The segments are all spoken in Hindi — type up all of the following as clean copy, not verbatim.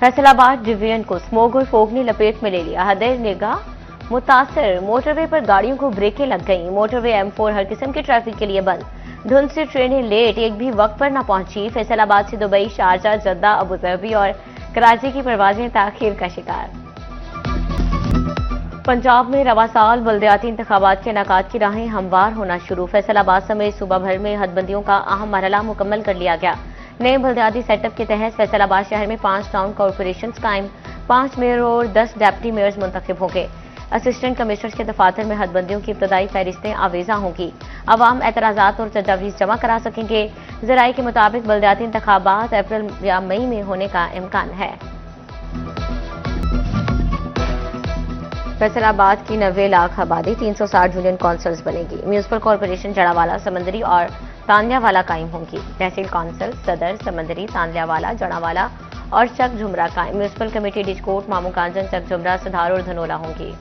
फैसलाबाद डिवीजन को स्मोग और फोग ने लपेट में ले लिया। हदे निगाह मुतासर मोटरवे पर गाड़ियों को ब्रेकें लग गईं। मोटरवे M4 हर किस्म के ट्रैफिक के लिए बंद। धुंध से ट्रेनें लेट, एक भी वक्त पर न पहुंची। फैसलाबाद से Dubai, Sharjah, Jeddah, Abu Dhabi और कराची की परवाजें ताखीर का शिकार। पंजाब में रवा साल बल्दियाती इंतखाबात के इनेकाद की राहें हमवार होना शुरू। फैसलाबाद समेत सूबा भर में हदबंदियों का अहम मरहला मुकम्मल कर लिया गया। नए बल्दियाती सेटअप के तहत फैसलाबाद शहर में 5 टाउन कॉरपोरेशन कायम, 5 मेयर और 10 डेप्टी मेयर्स मुंतखब होंगे। असिस्टेंट कमिश्नर्स के दफातर में हदबंदियों की इब्तदाई फहरिस्तें आवेजा होंगी। अवाम एतराजात और तजावीज़ जमा करा सकेंगे। ज़राए के मुताबिक बल्दियाती इंतखाबात अप्रैल या मई में होने का इम्कान है। फैसलाबाद की 90 लाख आबादी 360 यूनियन कौंसल्स बनेगी। म्यूनिसिपल कॉरपोरेशन जड़ावाला, समंदरी और तांदियावाला कायम होंगी। तहसील कौंसल सदर, समंदरी, तांदियावाला, जड़ावाला और चक झुमरा कायम। म्यूनिसिपल कमेटी डिजकोट, मामू कांजन, चक झुमरा, सधार और धनोला होंगी।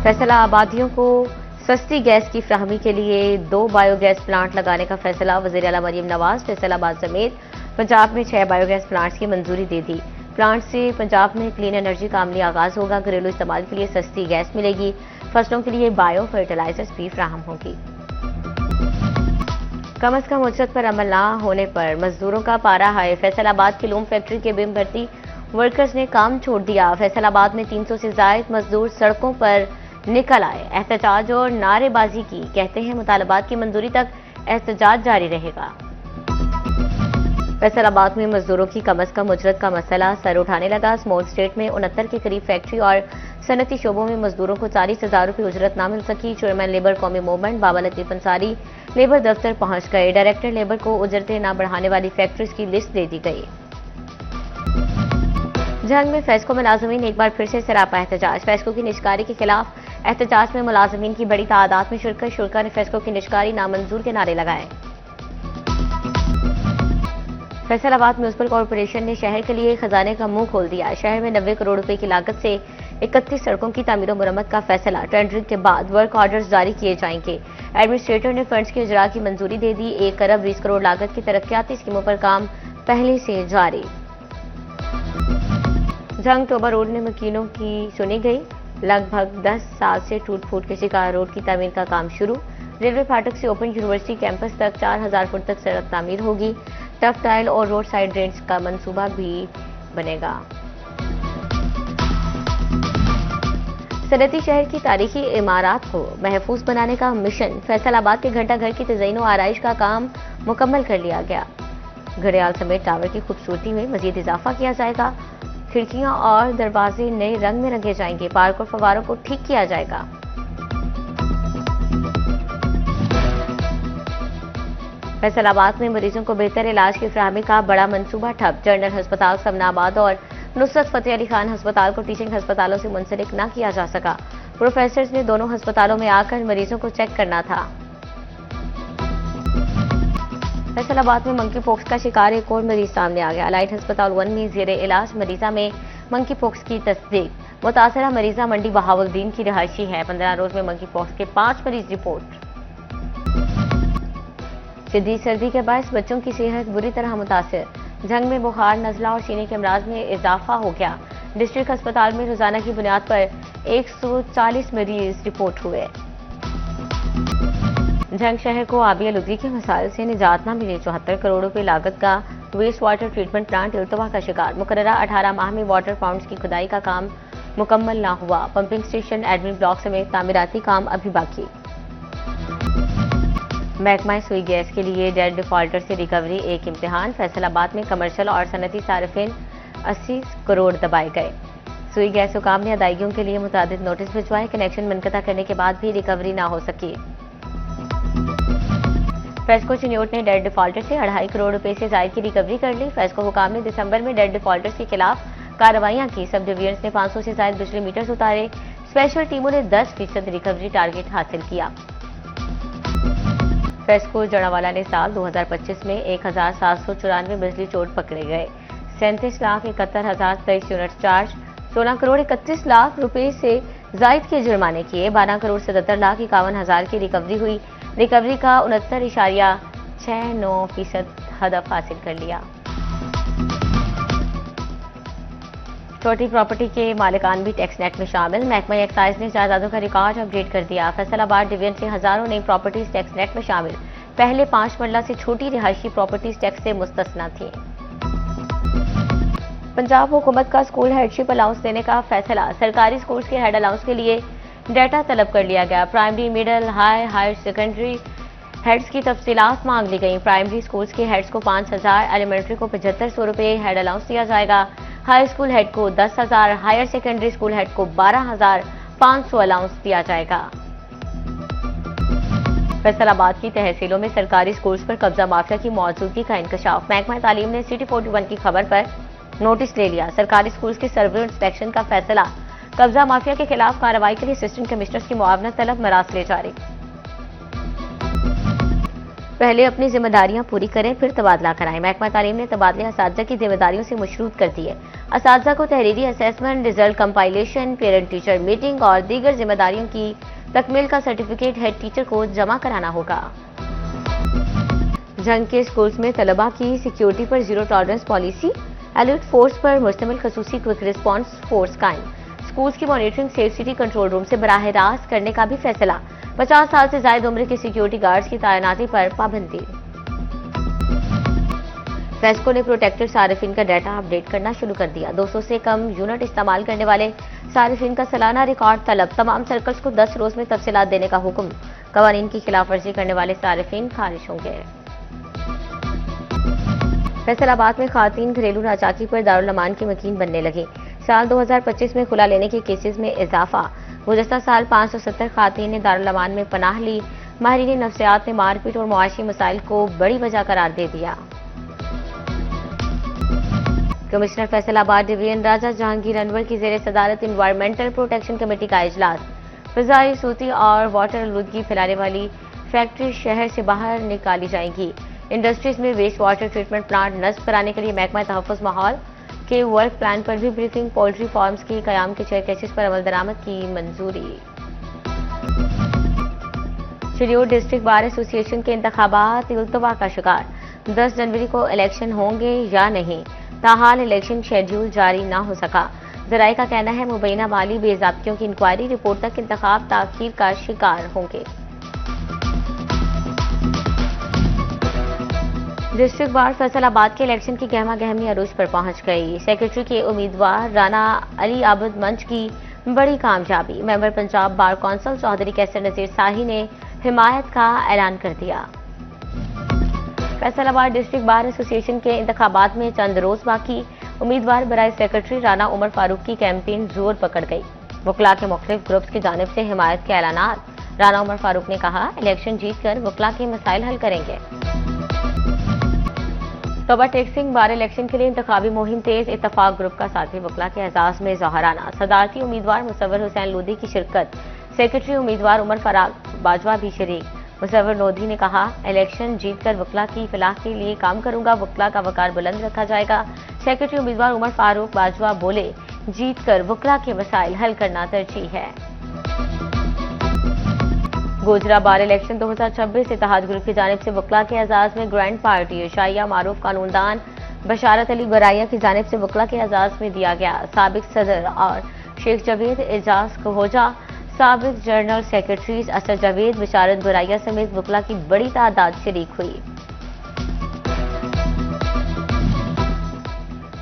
फैसला आबादियों को सस्ती गैस की फ्राहमी के लिए 2 बायोगैस प्लांट लगाने का फैसला। वज़ीर आला मरियम नवाज फैसलाबाद समेत पंजाब में 6 बायोगैस प्लांट्स की मंजूरी दे दी। प्लांट से पंजाब में क्लीन एनर्जी का अमली आगाज होगा। घरेलू इस्तेमाल के लिए सस्ती गैस मिलेगी। फसलों के लिए बायो फर्टिलाइजर्स भी फ्राहम होगी। कम अज कम उजरत पर अमल न होने पर मजदूरों का पारा हाई। फैसलाबाद की लूम फैक्ट्री के बिम भर्ती वर्कर्स ने काम छोड़ दिया। फैसलाबाद में 300 से जायद मजदूर सड़कों पर निकल आए, एहतजाज और नारेबाजी की। कहते हैं मुतालबात की मंजूरी तक एहतजाज जारी रहेगा। फैसलाबाद में मजदूरों की कम अज कम उजरत का मसला सर उठाने लगा। स्मॉल स्टेट में 69 के करीब फैक्ट्री और सनती शोबों में मजदूरों को 40,000 रुपये उजरत ना मिल सकी। चेयरमैन लेबर कौमी मूवमेंट बाबा लतीफ अंसारी लेबर दफ्तर पहुंच गए। डायरेक्टर लेबर को उजरतें न बढ़ाने वाली फैक्ट्रीज की लिस्ट दे दी गई। जंग में फेस्को मुलाजमीन एक बार फिर से सरापा एहतजाज। फेस्को की निष्कारी के खिलाफ एहतजाज में मुलाजमीन की बड़ी तादाद में शिरकत। शुरा ने फेस्को की निष्कारी नामंजूर के नारे लगाए। फैसलाबाद म्यूनिसिपल कॉरपोरेशन ने शहर के लिए खजाने का मुंह खोल दिया। शहर में 90 करोड़ रुपए की लागत से 31 सड़कों की तामीर और मुरम्मत का फैसला। टेंडरिंग के बाद वर्क ऑर्डर्स जारी किए जाएंगे। एडमिनिस्ट्रेटर ने फंड्स की इजरा की मंजूरी दे दी। 1 अरब 20 करोड़ लागत की तरक्याती स्कीमों पर काम पहले से जारी। जंग टोबा रोड में मकीनों की सुनी गई। लगभग 10 साल से टूट फूट के शिकार रोड की तामीर का काम शुरू। रेलवे फाटक से ओपन यूनिवर्सिटी कैंपस तक 4000 फुट तक सड़क तामीर होगी। टफ टाइल और रोड साइड ड्रेन्स का मंसूबा भी बनेगा। सनती शहर की तारीखी इमारत को महफूज बनाने का मिशन। फैसलाबाद के घंटा घर की तज़यीन और आराइश का काम मुकम्मल कर लिया गया। घड़ियाल समेत टावर की खूबसूरती में मजीद इजाफा किया जाएगा। खिड़कियां और दरवाजे नए रंग में रंगे जाएंगे। पार्क और फवारों को ठीक किया जाएगा। फैसलाबाद में मरीजों को बेहतर इलाज की फ्राहमी का बड़ा मंसूबा ठप। जनरल अस्पताल समनाबाद और नुसरत फतेह अली खान अस्पताल को टीचिंग अस्पतालों से मुंसलिक न किया जा सका। प्रोफेसर्स ने दोनों अस्पतालों में आकर मरीजों को चेक करना था। फैसलाबाद में मंकी पॉक्स का शिकार एक और मरीज सामने आ गया। लाइट अस्पताल 1 में जेरे इलाज मरीजा में मंकी पॉक्स की तस्दीक। मुतासरा मरीजा मंडी बहावुद्दीन की रिहायशी है। 15 रोज में मंकी पॉक्स के 5 मरीज रिपोर्ट। शदीद सर्दी के बायस बच्चों की सेहत बुरी तरह मुतासर। जंग में बुखार, नजला और सीने के अमराज में इजाफा हो गया। डिस्ट्रिक्ट अस्पताल में रोजाना की बुनियाद पर 140 मरीज रिपोर्ट हुए। जंग शहर को आबी आलूदगी के मसाइल से निजात न मिली। 74 करोड़ रुपए लागत का वेस्ट वाटर ट्रीटमेंट प्लांट इल्तवा का शिकार। मुकर्ररा 18 माह में वाटर पाउंड्स की खुदाई का काम मुकम्मल न हुआ। पंपिंग स्टेशन, एडमिन ब्लॉक समेत तामीराती काम अभी बाकी। महकमा सुई गैस के लिए डेट डिफॉल्टर से रिकवरी एक इम्तिहान। फैसलाबाद में कमर्शियल और सनती सारिफिन 80 करोड़ दबाए गए। सुई गैस हुकाम ने अदायगियों के लिए मुतादिद नोटिस भिजवाए। कनेक्शन मुनक़ता करने के बाद भी रिकवरी न हो सकी। फेस्को चिन्योट ने डेट डिफॉल्टर से 2.5 करोड़ रुपए से जायद की रिकवरी कर ली। फेस्को हुकाम ने दिसंबर में डेट डिफॉल्टर्स के खिलाफ कार्रवाइयां की। सब डिवीजन्स ने 500 से जायद बिजली मीटर्स उतारे। स्पेशल टीमों ने 10% रिकवरी टारगेट हासिल किया। फेस्को जड़ावाला ने साल 2025 में 1794 बिजली चोट पकड़े गए। 37,71,023 यूनिट चार्ज, 16 करोड़ 31 लाख रुपए से जायद के जुर्माने किए। 12 करोड़ 77 लाख 51,000 की रिकवरी हुई। रिकवरी का 69.69% हदफ हासिल कर लिया। छोटी प्रॉपर्टी के मालिकान भी टैक्स नेट में शामिल। महकमा एक्साइज ने जायदादों का रिकॉर्ड अपडेट कर दिया। फैसलाबाद डिवीजन से हजारों नई प्रॉपर्टीज टैक्स नेट में शामिल। पहले 5 मरला से छोटी रिहायशी प्रॉपर्टीज टैक्स से मुस्तस्ना थी। पंजाब हुकूमत का स्कूल हेडशिप अलाउंस देने का फैसला। सरकारी स्कूल्स के हेड अलाउंस के लिए डाटा तलब कर लिया गया। Primary, middle, higher secondary heads की तफसीलात मांग ली गई। प्राइमरी स्कूल्स के हेड्स को 5,000, एलिमेंट्री को 7500 रुपये हेड अलाउंस दिया जाएगा। हाई स्कूल हेड को 10,000, हायर सेकेंडरी स्कूल हेड को 12,500 अलाउंस दिया जाएगा। फैसलाबाद की तहसीलों में सरकारी स्कूल्स पर कब्जा माफिया की मौजूदगी का इंकशाफ। महकमा तालीम ने सिटी 41 की खबर पर नोटिस ले लिया। सरकारी स्कूल्स के सर्वे इंस्पेक्शन का फैसला। कब्जा माफिया के खिलाफ कार्रवाई के लिए असिस्टेंट कमिश्नर की मुआवनत तलब, मरासले जारी। पहले अपनी जिम्मेदारियां पूरी करें, फिर तबादला कराएं। महकमा तालीम ने तबादले असातिज़ा की जिम्मेदारियों से मशरूत कर दिए। असातिज़ा को तहरीरी assessment, result compilation, parent teacher meeting और दीगर जिम्मेदारियों की तकमील का सर्टिफिकेट हेड टीचर को जमा कराना होगा। जंग के स्कूल्स में तलबा की सिक्योरिटी पर zero tolerance policy. Elite force पर मुश्तमिल खसूसी क्विक रिस्पॉन्स फोर्स कायम। स्कूल्स की monitoring safe city control room से बराह रास्त करने का भी फैसला। 50 साल से ज्यादा उम्र के सिक्योरिटी गार्ड्स की तैनाती पर पाबंदी। फेस्को ने प्रोटेक्टेड सारिफिन का डाटा अपडेट करना शुरू कर दिया। 200 से कम यूनिट इस्तेमाल करने वाले सारिफिन का सालाना रिकॉर्ड तलब। तमाम सर्कल्स को 10 रोज में तफसीलात देने का हुक्म। कवानीन की खिलाफ वर्जी करने वाले सारिफिन खारिज होंगे। फैसलाबाद में खातून घरेलू नाचाकी पर दारुल अमान की मकीन बनने लगी। साल 2025 में खुला लेने के केसेस में इजाफा। गुज़श्ता साल 570 खातून ने दारुल अमान में पनाह ली। माहिरीन नफ्सियात ने मारपीट और मुआशी मसाइल को बड़ी वजह करार दे दिया। कमिश्नर फैसलाबाद डिवीजन राजा जहांगीर अनवर की जेर सदारत इन्वायरमेंटल प्रोटेक्शन कमेटी का इजलास। फिजाई, सूती और वाटर आलूदगी फैलाने वाली फैक्ट्री शहर से बाहर निकाली जाएंगी। इंडस्ट्रीज में वेस्ट वाटर ट्रीटमेंट प्लांट नस्ब कराने के लिए महकमा तहफ़्फ़ुज़ माहौल के वर्क प्लान पर भी ब्रीफिंग। पोल्ट्री फार्म्स की कयाम के 6 केसेस पर अमल दरामद की मंजूरी। शेड्यूल्ड डिस्ट्रिक्ट बार एसोसिएशन के इंतखाबात इल्तवा का शिकार। 10 जनवरी को इलेक्शन होंगे या नहीं, ताहाल इलेक्शन शेड्यूल जारी न हो सका। जराये का कहना है मुबैना माली बेज़ाब्तियों की इंक्वायरी रिपोर्ट तक इंतखाब ताख़ीर का शिकार होंगे। डिस्ट्रिक्ट बार फैसलाबाद के इलेक्शन की गहमा गहमी अरूज पर पहुंच गई। सेक्रेटरी के उम्मीदवार राना अली आबद मंच की बड़ी कामयाबी। Member Punjab bar council Chaudhry Qaiser Nazir Shahi ने हिमायत का ऐलान कर दिया। फैसलाबाद डिस्ट्रिक्ट बार एसोसिएशन के इंतखाबात में चंद रोज बाकी। उम्मीदवार बराए सेक्रेटरी राना उमर फारूक की कैंपेन जोर पकड़ गई। वकला के मुख्तलिफ ग्रुप्स की जानिब से हिमायत के ऐलानात। राना उमर फारूक ने कहा, इलेक्शन जीतकर वकला के मसाइल हल करेंगे। तोबा टेक्सिंग बार इलेक्शन के लिए इंतखाबी मुहिम तेज। इत्तफाक ग्रुप का साथी वकला के एजाज में जौहराना। सदारती उम्मीदवार मुसव्वर हुसैन लोधी की शिरकत। सेक्रेटरी उम्मीदवार उमर फराग बाजवा भी शरीक। मुसव्वर लोधी ने कहा, इलेक्शन जीतकर वकला की फलाह के लिए काम करूंगा। वकला का वकार बुलंद रखा जाएगा। सेक्रेटरी उम्मीदवार उमर फारूक बाजवा बोले, जीतकर वकला के मसाइल हल करना तरजीह है। गोजरा बार इलेक्शन 2026 इत्तेहाद ग्रुप की जानिब से वकला के एजाज में ग्रैंड पार्टी। शाइया मारूफ कानूनदान बशारत अली बराइया की जानिब से वकला के एजाज में दिया गया। साबिक सदर और शेख जावेद एजाज कहोजा, साबिक जनरल सेक्रेटरीज असद जावेद, बशारत बराइया समेत वकला की बड़ी तादाद शरीक हुई।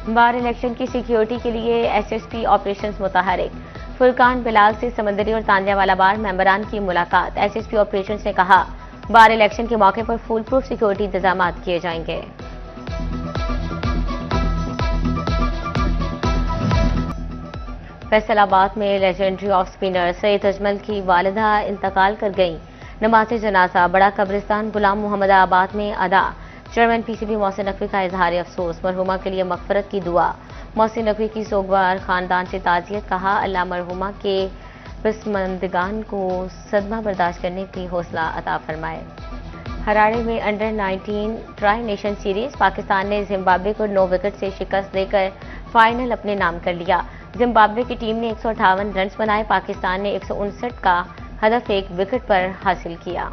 बार इलेक्शन की सिक्योरिटी के लिए SSP ऑपरेशंस मुतहरिक। फुरकान बिलाल से समंदरी और तांदियावाला बार मेंबरान की मुलाकात। SSP ऑपरेशंस ने कहा, बार इलेक्शन के मौके पर फुल प्रूफ सिक्योरिटी इंतजाम किए जाएंगे। फैसलाबाद में legendary off spinner Syed Ajmal की वालिदा इंतकाल कर गई। नमाज जनाजा बड़ा कब्रिस्तान गुलाम मोहम्मद आबाद में अदा। चेयरमैन PCB मोहसिन नकवी का इजहार अफसोस। मरहुमा के लिए मगफरत की दुआ। मोहसिन नकवी की सोगवार खानदान से ताजियत। कहा, अल्लाह मरहुमा के पसमंदगान को सदमा बर्दाश्त करने की हौसला अता फरमाए। हरारे में under 19 tri nation series Pakistan ने जिम्बाब्वे को 9 विकेट से शिकस्त देकर फाइनल अपने नाम कर लिया। जिम्बाब्वे की टीम ने 158 रन बनाए। पाकिस्तान ने 159 का हदफ 1 विकेट पर हासिल किया।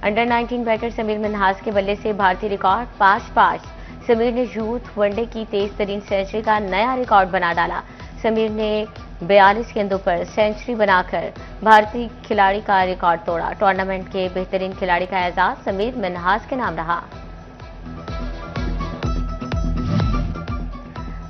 अंडर 19 बैटर समीर मिन्हास के बल्ले से भारतीय रिकॉर्ड 5-5। समीर ने यूथ वनडे की तेज तरीन सेंचुरी का नया रिकॉर्ड बना डाला। समीर ने 42 गेंदों पर सेंचुरी बनाकर भारतीय खिलाड़ी का रिकॉर्ड तोड़ा। टूर्नामेंट के बेहतरीन खिलाड़ी का एजाज समीर मिन्हास के नाम रहा।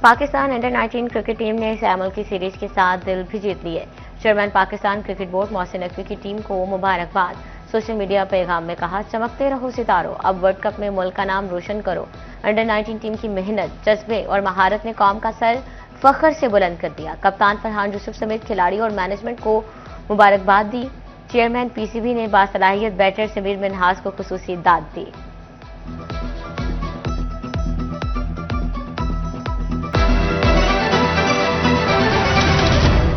पाकिस्तान अंडर-19 क्रिकेट टीम ने इस मुल्क की सीरीज के साथ दिल भी जीत लिए। Chairman Pakistan cricket board Mohsin Naqvi की टीम को मुबारकबाद। सोशल मीडिया पैगाम में कहा, चमकते रहो सितारों, अब वर्ल्ड कप में मुल्क का नाम रोशन करो। अंडर-19 टीम की मेहनत, जज्बे और महारत ने कौम का सर फख्र से बुलंद कर दिया। कप्तान फरहान यूसुफ समेत खिलाड़ी और मैनेजमेंट को मुबारकबाद दी। चेयरमैन पीसीबी ने बासलाहियत बैटर समीर मिन्हास को खुसूसी दाद दी।